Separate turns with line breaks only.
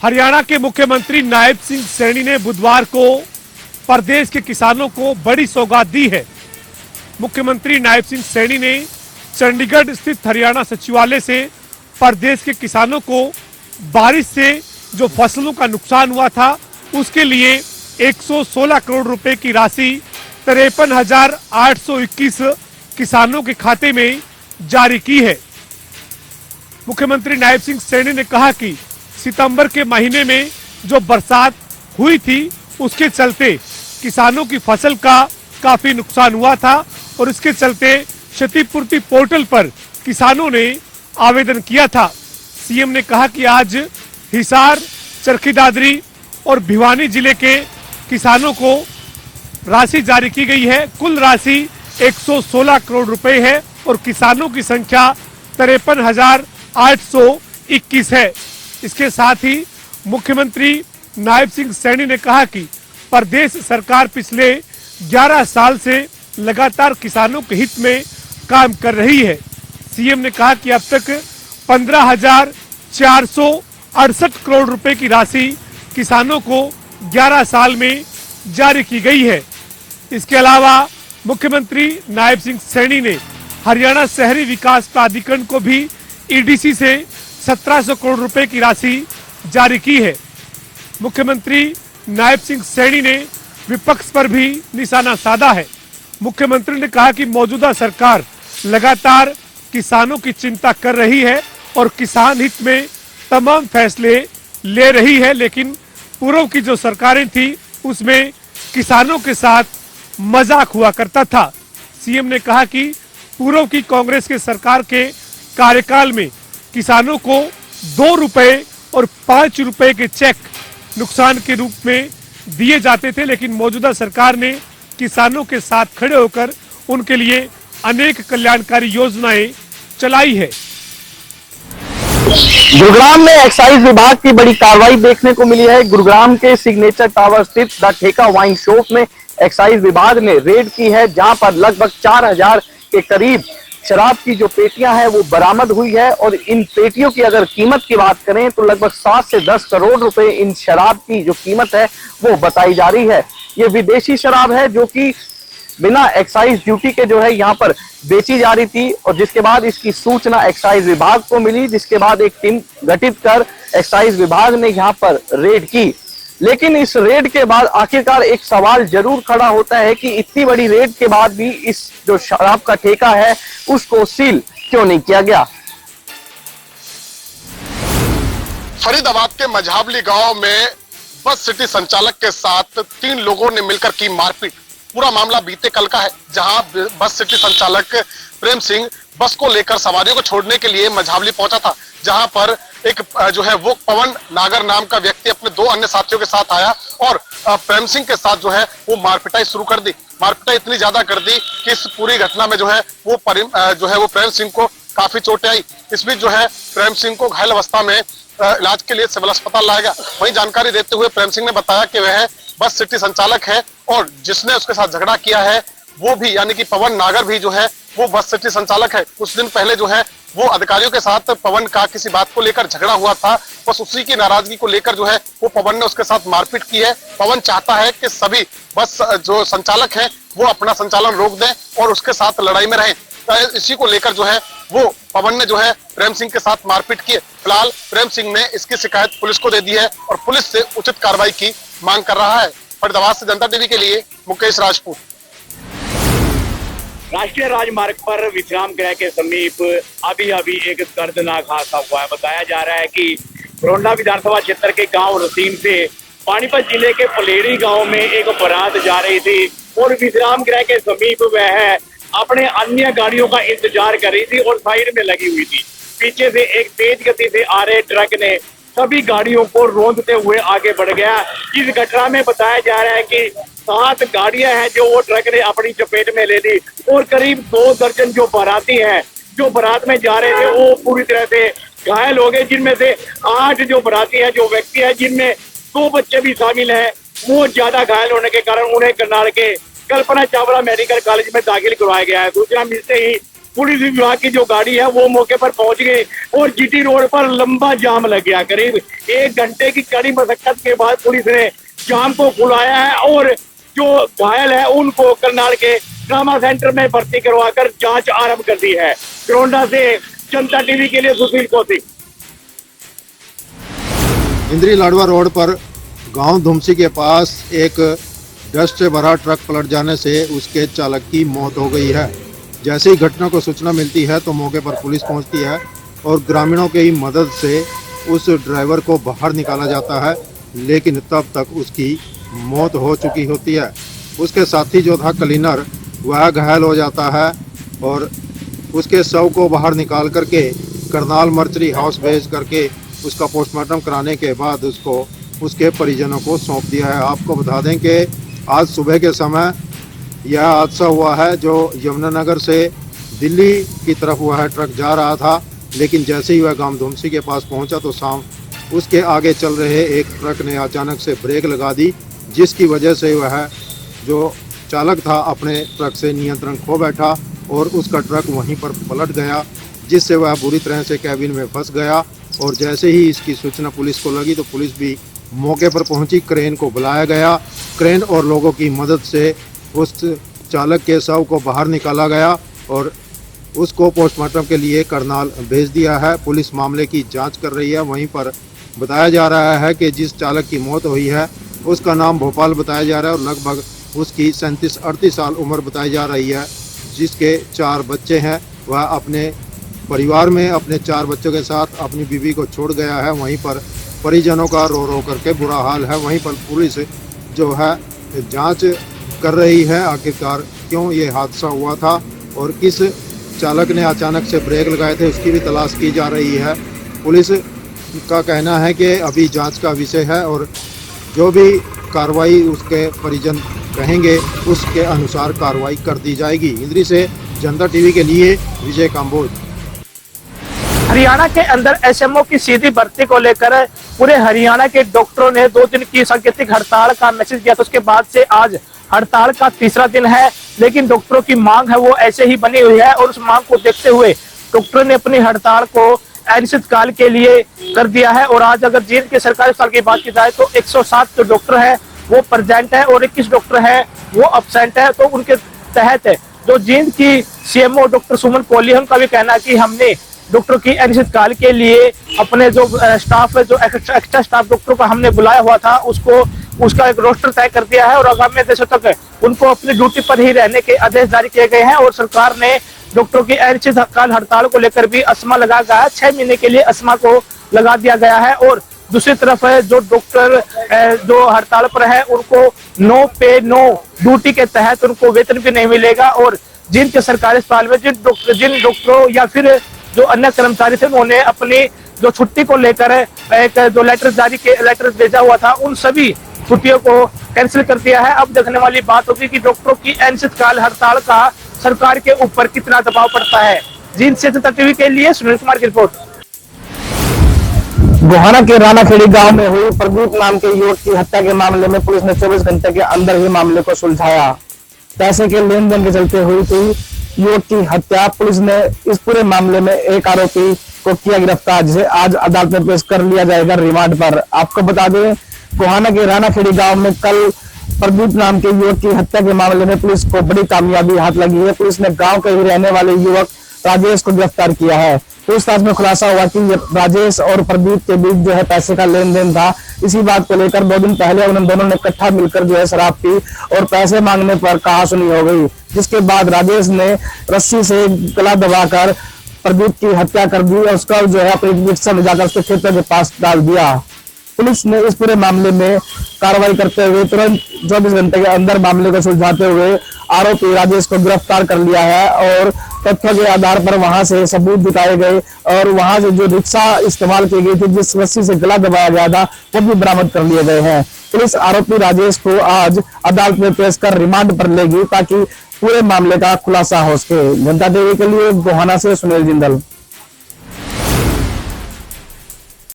हरियाणा के मुख्यमंत्री नायब सिंह सैनी ने बुधवार को प्रदेश के किसानों को बड़ी सौगात दी है। मुख्यमंत्री नायब सिंह सैनी ने चंडीगढ़ स्थित हरियाणा सचिवालय से प्रदेश के किसानों को बारिश से जो फसलों का नुकसान हुआ था उसके लिए 116 करोड़ रुपए की राशि 53,821 किसानों के खाते में जारी की है। मुख्यमंत्री नायब सिंह सैनी ने कहा कि सितंबर के महीने में जो बरसात हुई थी उसके चलते किसानों की फसल का काफी नुकसान हुआ था और इसके चलते क्षतिपूर्ति पोर्टल पर किसानों ने आवेदन किया था। सीएम ने कहा कि आज हिसार, चरखी दादरी और भिवानी जिले के किसानों को राशि जारी की गई है। कुल राशि 116 करोड़ रुपए है और किसानों की संख्या 53,821 है। इसके साथ ही मुख्यमंत्री नायब सिंह सैनी ने कहा कि प्रदेश सरकार पिछले 11 साल से लगातार किसानों के हित में काम कर रही है। सीएम ने कहा कि अब तक 15,468 करोड़ रुपए की राशि किसानों को 11 साल में जारी की गई है। इसके अलावा मुख्यमंत्री नायब सिंह सैनी ने हरियाणा शहरी विकास प्राधिकरण को भी ईडीसी से 1700 करोड़ रुपए की राशि जारी की है। मुख्यमंत्री नायब सिंह सैनी ने विपक्ष पर भी निशाना साधा है। मुख्यमंत्री ने कहा कि मौजूदा सरकार लगातार किसानों की चिंता कर रही है और किसान हित में तमाम फैसले ले रही है, लेकिन पूर्व की जो सरकारें थी उसमें किसानों के साथ मजाक हुआ करता था। सीएम ने कहा कि पूर्व की कांग्रेस के सरकार के कार्यकाल में किसानों को 2 रुपए और 5 रुपए के चेक नुकसान के रूप में दिए जाते थे, लेकिन मौजूदा सरकार ने किसानों के साथ खड़े होकर उनके लिए अनेक कल्याणकारी योजनाएं चलाई है।
गुरुग्राम में एक्साइज विभाग की बड़ी कार्रवाई देखने को मिली है। गुरुग्राम के सिग्नेचर टावर स्थित द ठेका वाइन शॉप में एक्साइज विभाग ने रेड की है, जहां पर लगभग 4000 के करीब शराब की जो पेटियां हैं वो बरामद हुई है और इन पेटियों की अगर कीमत की बात करें तो लगभग 7 से 10 करोड़ रुपए इन शराब की जो कीमत है वो बताई जा रही है। ये विदेशी शराब है जो कि बिना एक्साइज ड्यूटी के जो है यहाँ पर बेची जा रही थी और जिसके बाद इसकी सूचना एक्साइज विभाग को मिली, जिसके बाद एक टीम गठित कर एक्साइज विभाग ने यहाँ पर रेड की। लेकिन इस रेड के बाद आखिरकार एक सवाल जरूर खड़ा होता है कि इतनी बड़ी रेड के बाद भी इस जो शराब का ठेका है उसको सील क्यों नहीं किया गया।
फरीदाबाद के मझावली गांव में बस सिटी संचालक के साथ 3 लोगों ने मिलकर की मारपीट। पूरा मामला बीते कल का है, जहां बस सिटी संचालक प्रेम सिंह बस को लेकर सवारियों को छोड़ने के लिए मझावली पहुंचा था, जहां पर एक जो है वो पवन नागर नाम का व्यक्ति अपने 2 अन्य साथियों के साथ आया और प्रेम सिंह के साथ जो है वो मारपिटाई शुरू कर दी। मारपिटाई इतनी ज्यादा कर दी कि इस पूरी घटना में जो है वो प्रेम सिंह को काफी चोटें आई। इस बीच जो है प्रेम सिंह को घायल अवस्था में इलाज के लिए सिविल अस्पताल लाया गया। वहीं जानकारी देते हुए प्रेम सिंह ने बताया कि वह बस सिटी संचालक है और जिसने उसके साथ झगड़ा किया है वो भी यानी कि पवन नागर भी जो है वो बस सिटी संचालक है। कुछ दिन पहले जो है वो अधिकारियों के साथ पवन का किसी बात को लेकर झगड़ा हुआ था, बस उसी की नाराजगी को लेकर जो है वो पवन ने उसके साथ मारपीट की है। पवन चाहता है कि सभी बस जो संचालक है वो अपना संचालन रोक दें और उसके साथ लड़ाई में रहें। इसी को लेकर जो है वो पवन ने जो है प्रेम सिंह के साथ मारपीट की है। फिलहाल प्रेम सिंह ने इसकी शिकायत पुलिस को दे दी है और पुलिस से उचित कार्रवाई की मांग कर रहा है। फरीदाबाद से जनता टीवी के लिए मुकेश राजपूत।
राष्ट्रीय राजमार्ग पर विश्राम गृह के समीप अभी एक दर्दनाक हादसा हुआ है। बताया जा रहा है कि रोंडा विधानसभा क्षेत्र के गांव रसीम से पानीपत जिले के पलेरी गांव में एक बारात जा रही थी और विश्राम गृह के समीप वह अपने अन्य गाड़ियों का इंतजार कर रही थी और साइड में लगी हुई थी। पीछे से एक तेज गति से आ रहे ट्रक ने सभी गाड़ियों को रोंदते हुए आगे बढ़ गया। इस घटना में बताया जा रहा है कि 7 गाड़ियां हैं जो वो ट्रक ने अपनी चपेट में ले ली और करीब 2 दर्जन जो बाराती हैं जो बारात में जा रहे थे वो पूरी तरह से घायल हो गए, जिनमें से 8 जो बाराती हैं जो व्यक्ति हैं जिनमें 2 बच्चे भी शामिल हैं, वो ज्यादा घायल होने के कारण उन्हें करनाल के कल्पना चावला मेडिकल कॉलेज में दाखिल करवाया गया है। सूचना मिलते ही पुलिस विभाग की जो गाड़ी है वो मौके पर पहुंच गई और जीटी रोड पर लंबा जाम लग गया। करीब 1 घंटे की कड़ी मशक्कत के बाद पुलिस ने जाम को खुलाया है और जो घायल है उनको करनाल के ट्रामा सेंटर में भर्ती करवाकर जांच आरंभ कर दी है। गोंडा से जनता टीवी के लिए सुशील कौशिक।
इंद्री लाडवा रोड पर गांव धुमसी के पास एक डस्ट से भरा ट्रक पलट जाने से उसके चालक की मौत हो गई है। जैसे ही घटना को सूचना मिलती है तो मौके पर पुलिस पहुंचती है और ग्रामीणों की मदद से उस ड्राइवर को बाहर निकाला जाता है, लेकिन तब तक उसकी मौत हो चुकी होती है। उसके साथी जो था क्लीनर वह घायल हो जाता है और उसके शव को बाहर निकाल करके करनाल मर्चरी हाउस भेज करके उसका पोस्टमार्टम कराने के बाद उसको उसके परिजनों को सौंप दिया है। आपको बता दें कि आज सुबह के समय यह हादसा हुआ है जो यमुनानगर से दिल्ली की तरफ वह ट्रक जा रहा था, लेकिन जैसे ही वह गांव धुमसी के पास पहुंचा तो उसके आगे चल रहे एक ट्रक ने अचानक से ब्रेक लगा दी, जिसकी वजह से वह जो चालक था अपने ट्रक से नियंत्रण खो बैठा और उसका ट्रक वहीं पर पलट गया, जिससे वह बुरी तरह से कैबिन में फंस गया। और जैसे ही इसकी सूचना पुलिस को लगी तो पुलिस भी मौके पर पहुंची, क्रेन को बुलाया गया। क्रेन और लोगों की मदद से उस चालक के शव को बाहर निकाला गया और उसको पोस्टमार्टम के लिए करनाल भेज दिया है। पुलिस मामले की जांच कर रही है। वहीं पर बताया जा रहा है कि जिस चालक की मौत हुई है उसका नाम भोपाल बताया जा रहा है और लगभग उसकी 37-38 साल उम्र बताई जा रही है, जिसके 4 बच्चे हैं। वह अपने परिवार में अपने 4 बच्चों के साथ अपनी बीवी को छोड़ गया है। वहीं पर परिजनों का रो रो करके बुरा हाल है। वहीं पर पुलिस जो है जांच कर रही है आखिरकार क्यों ये हादसा हुआ था और किस चालक ने अचानक से ब्रेक लगाए थे उसकी भी तलाश की जा रही है। पुलिस का कहना है कि अभी जांच का विषय है और जो भी कार्रवाई उसके परिजन कहेंगे उसके अनुसार कार्रवाई कर दी जाएगी। इंद्री से जनता टीवी के लिए विजय काम्बोज।
हरियाणा के अंदर एसएमओ की सीधी भर्ती को लेकर पूरे हरियाणा के डॉक्टरों ने 2 दिन की सांकेतिक हड़ताल का मैसेज दिया था। उसके बाद से आज हड़ताल का तीसरा दिन है, लेकिन डॉक्टरों की मांग है वो ऐसे ही बनी हुई है और उस मांग को देखते हुए डॉक्टरों ने अपनी हड़ताल को अनिश्चितकाल के लिए कर दिया है। और आज अगर जींद के सरकारी अस्पताल की बात की जाए तो 107 जो डॉक्टर है वो प्रेजेंट है और 21 डॉक्टर है वो अब्सेंट है। तो उनके तहत जो जींद की सीएमओ डॉक्टर सुमन कोहली उनका भी कहना है कि हमने डॉक्टर की अनिश्चितकाल के लिए अपने जो स्टाफ है जो एक्स्ट्रा स्टाफ डॉक्टरों का हमने बुलाया हुआ था उसका एक रोस्टर तय कर दिया है और आगामी आदेशों तक उनको अपनी ड्यूटी पर ही रहने के आदेश जारी किए गए हैं। और सरकार ने डॉक्टरों की अनिश्चितकाल हड़ताल को लेकर भी अस्मा लगा गया है। 6 महीने के लिए अस्मा को लगा दिया गया है। और दूसरी तरफ है जो डॉक्टर जो हड़ताल पर है उनको नो पे नो ड्यूटी के तहत उनको वेतन भी नहीं मिलेगा। और जिनके सरकारी अस्पताल में जिन डॉक्टरों या फिर जो अन्य कर्मचारी थे उन्होंने अपनी जो छुट्टी को लेकर एक जो लेटर भेजा हुआ था उन सभी छुट्टियों को कैंसिल कर दिया है। अब देखने वाली बात होगी कि डॉक्टरों की अनिश्चितकाल हड़ताल का सरकार के ऊपर कितना दबाव पड़ता है। जींद से जनता टीवी के लिए सुनील कुमार की रिपोर्ट।
गोहाना के रानाखेड़ी गांव में हुई प्रदीप नाम के युवक की हत्या के मामले में पुलिस ने 24 घंटे के अंदर ही मामले को सुलझाया। पैसे के लेन देन के चलते हुई थी युवक की हत्या। पुलिस ने इस पूरे मामले में एक आरोपी को किया गिरफ्तार, जिसे आज अदालत में पेश कर लिया जाएगा रिमांड पर। आपको बता दें गोहाना के रानाखेड़ी गांव में कल प्रदीप नाम के युवक की हत्या के मामले में पुलिस को बड़ी कामयाबी हाथ लगी है। पुलिस ने गांव के ही रहने वाले युवक राजेश को गिरफ्तार किया है। पूछताछ में खुलासा हुआ कि राजेश और प्रदीप के बीच जो है पैसे का लेन देन था। इसी बात को लेकर 2 दिन पहले उन दोनों ने इकट्ठा मिलकर जो है शराब पी और पैसे मांगने पर कहासुनी हो गई, जिसके बाद राजेश ने रस्सी से गला दबाकर प्रदीप की हत्या कर दी और उसका जो है अपनी रिक्शा में जाकर उसके खेतों के पास डाल दिया। पुलिस ने इस पूरे मामले में कार्रवाई करते हुए तुरंत 24 घंटे के अंदर मामले को सुलझाते हुए आरोपी राजेश को गिरफ्तार कर लिया है। और तथ्यों के आधार पर वहां से सबूत दिखाए गए और वहां से जो रिक्शा इस्तेमाल की गई थी जिस रस्सी से गला दबाया गया था वो भी बरामद कर लिए गए हैं। पुलिस आरोपी राजेश को आज अदालत में पेश कर रिमांड पर लेगी ताकि पूरे मामले का खुलासा हो सके। जनता टीवी के लिए गोहाना से सुनील जिंदल।